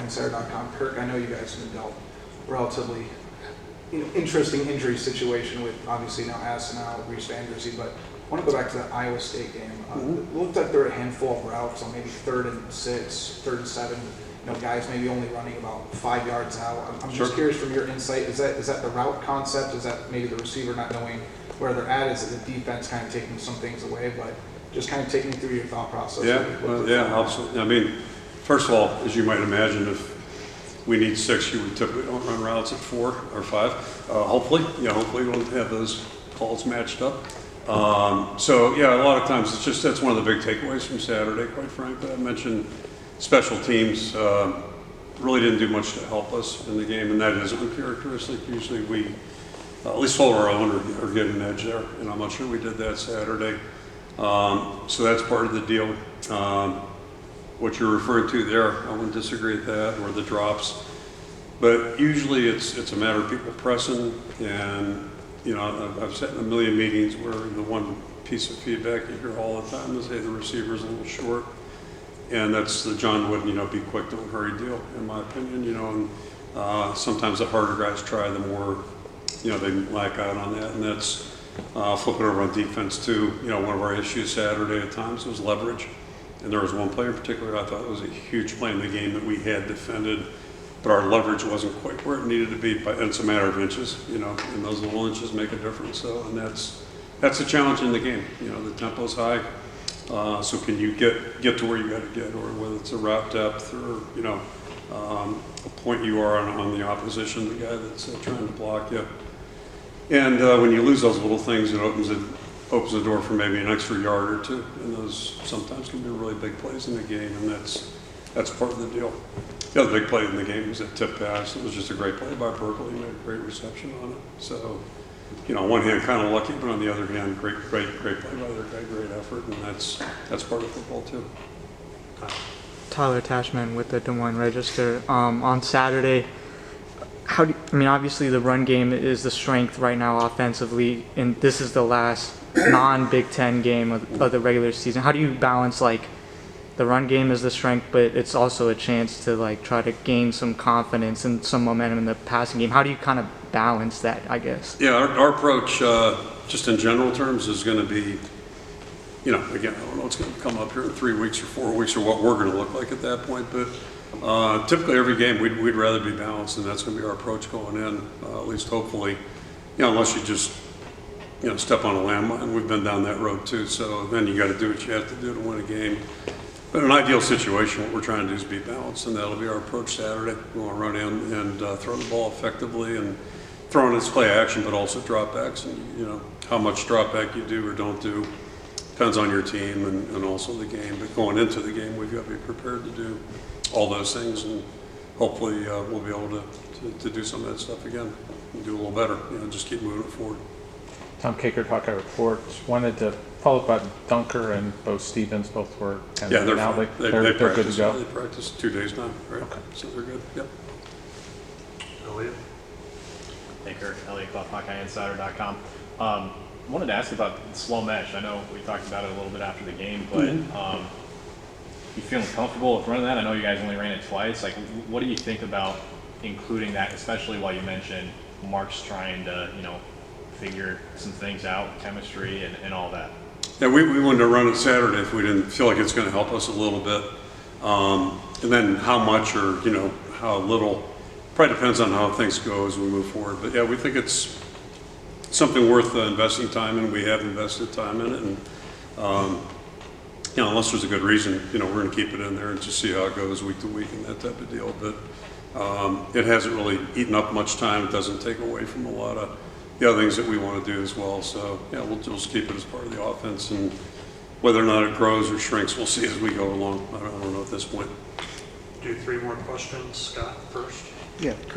Insider.com. Kirk, I know you guys have been dealt relatively interesting injury situation with obviously now Asinal, Reese Vandersey, but I want to go back to that Iowa State game. It looked like there were a handful of routes on maybe 3rd and 6, 3rd and 7. Guys maybe only running about 5 yards out. I'm just curious from your insight, is that the route concept? Is that maybe the receiver not knowing where they're at? Is it the defense kind of taking some things away? But just kind of take me through your thought process. Yeah, absolutely. I mean, first of all, as you might imagine, if we need 6, you would typically don't run routes at 4 or 5. Hopefully we'll have those calls matched up. So yeah, a lot of times that's one of the big takeaways from Saturday, quite frankly. I mentioned special teams really didn't do much to help us in the game, and that is uncharacteristic. Usually we, at least hold our own or get an edge there, and I'm not sure we did that Saturday. So that's part of the deal. What you're referring to there, I wouldn't disagree with that, or the drops. But usually it's a matter of people pressing, and I've sat in a million meetings where the one piece of feedback you hear all the time is, hey, the receiver's a little short. And that's the John Wood, be quick, don't hurry deal, in my opinion, and sometimes the harder guys try, the more, they lack out on that. And that's, flip it over on defense too. One of our issues Saturday at times was leverage. And there was one player in particular I thought was a huge play in the game that we had defended, but our leverage wasn't quite where it needed to be, and it's a matter of inches, and those little inches make a difference. So, and that's a challenge in the game. The tempo's high. So can you get to where you got to get, or whether it's a route depth or a point you are on the opposition, the guy that's trying to block you. And when you lose those little things, it opens the door for maybe an extra yard or two, and those sometimes can be really big plays in the game, and that's part of the deal. The other big play in the game was that tip pass. It was just a great play by Berkeley. He made a great reception on it. So, on one hand, kind of lucky, but on the other hand, great play by their guy, great effort, and that's part of football too. Tyler Tashman with the Des Moines Register. On Saturday, obviously the run game is the strength right now offensively, and this is the last non-Big Ten game of the regular season. How do you balance the run game is the strength, but it's also a chance to try to gain some confidence and some momentum in the passing game? How do you kind of balance that, I guess? Yeah, our approach, just in general terms, is going to be, again, I don't know what's going to come up here in 3 weeks or 4 weeks or what we're going to look like at that point, but typically every game we'd rather be balanced, and that's going to be our approach going in, at least hopefully, unless you just, step on a landmine. We've been down that road too, so then you got to do what you have to do to win a game. But in an ideal situation, what we're trying to do is be balanced, and that'll be our approach Saturday. We want to run in and throw the ball effectively, and throw in its play action, but also dropbacks. And how much dropback you do or don't do depends on your team and also the game. But going into the game, we've got to be prepared to do all those things, and hopefully we'll be able to do some of that stuff again and do a little better. Just keep moving it forward. Tom Kakert, Hawkeye Reports. Wanted to follow up on Dunker and Bo Stevens. Both were kind of they're now fine. they're good to go. They practiced 2 days now, right? Okay. So they're good. Yep. Elliot. Hey, Kirk. Elliot Clough, HawkeyeInsider.com. Wanted to ask about slow mesh. I know we talked about it a little bit after the game, but you feeling comfortable with running that? I know you guys only ran it twice. What do you think about including that, especially while you mentioned Mark's trying to, figure some things out, chemistry and all that? Yeah, we wanted to run it Saturday if we didn't feel like it's going to help us a little bit. And then how much or, how little, probably depends on how things go as we move forward. But yeah, we think it's something worth investing time in. We have invested time in it. And, unless there's a good reason, we're going to keep it in there and just see how it goes week to week and that type of deal. But it hasn't really eaten up much time. It doesn't take away from a lot of the other things that we want to do as well. So yeah, we'll just keep it as part of the offense, and whether or not it grows or shrinks, we'll see as we go along. I don't know at this point. Do 3 more questions, Scott, first. Yeah, Kirk.